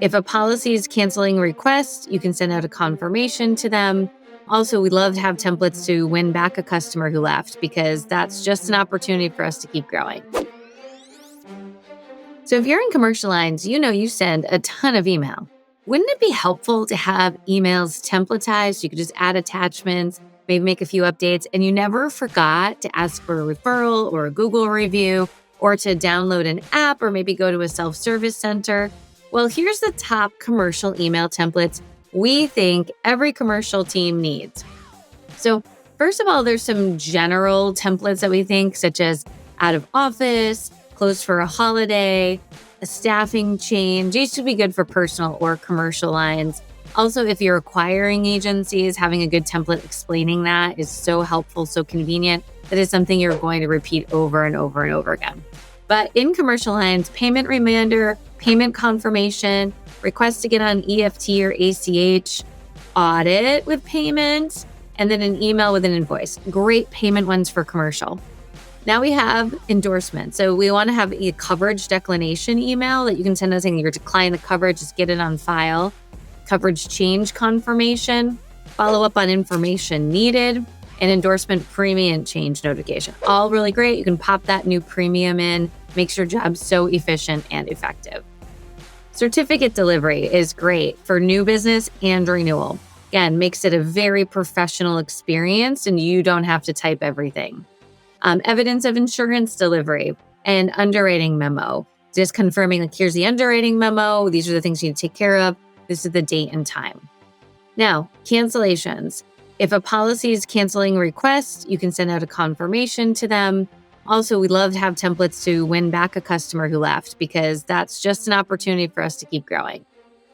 If a policy is canceling requests, you can send out a confirmation to them. Also, we love to have templates to win back a customer who left because that's just an opportunity for us to keep growing. So if you're in commercial lines, you send a ton of email. Wouldn't it be helpful to have emails templatized? You could just add attachments, maybe make a few updates, and you never forgot to ask for a referral or a Google review or to download an app or maybe go to a self-service center. Well, here's the top commercial email templates we think every commercial team needs. So first of all, there's some general templates that we think, such as out of office, closed for a holiday, a staffing change. These should be good for personal or commercial lines. Also, if you're acquiring agencies, having a good template explaining that is so helpful, so convenient. That is something you're going to repeat over and over and over again. But in commercial lines, payment reminder, payment confirmation, request to get on EFT or ACH, audit with payment, and then an email with an invoice. Great payment ones for commercial. Now we have endorsements. So we want to have a coverage declination email that you can send us saying you're declining the coverage, just get it on file. Coverage change confirmation, follow up on information needed, and endorsement premium change notification. All really great. You can pop that new premium in, makes your job so efficient and effective. Certificate delivery is great for new business and renewal. Again, makes it a very professional experience and you don't have to type everything. Evidence of insurance delivery and underwriting memo. Just confirming, like, here's the underwriting memo. These are the things you need to take care of. This is the date and time. Now, cancellations. If a policy is canceling requests, you can send out a confirmation to them. Also, we love to have templates to win back a customer who left because that's just an opportunity for us to keep growing.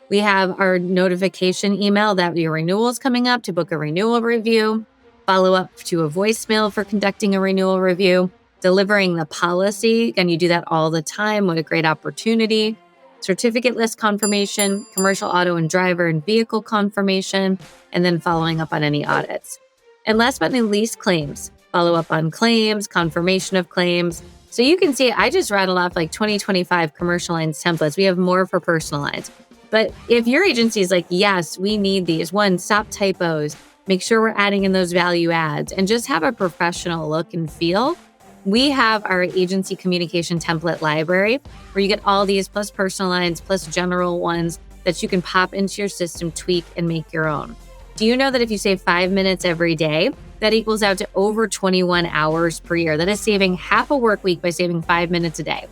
We have our notification email that your renewal is coming up to book a renewal review, follow up to a voicemail for conducting a renewal review, delivering the policy. And you do that all the time. What a great opportunity. Certificate list confirmation, commercial auto and driver and vehicle confirmation, and then following up on any audits. And last but not least, claims. Follow up on claims, confirmation of claims. So you can see I just rattled off like 2025 commercial lines templates. We have more for personal lines. But if your agency is like, yes, we need these. One, stop typos. Make sure we're adding in those value adds and just have a professional look and feel. We have our agency communication template library where you get all these plus personal lines, plus general ones that you can pop into your system, tweak, and make your own. Do you know that if you save 5 minutes every day, that equals out to over 21 hours per year? That is saving half a work week by saving 5 minutes a day.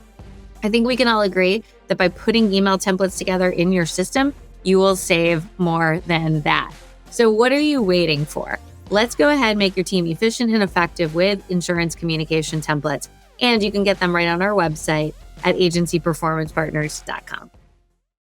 I think we can all agree that by putting email templates together in your system, you will save more than that. So what are you waiting for? Let's go ahead and make your team efficient and effective with insurance communication templates. And you can get them right on our website at agencyperformancepartners.com.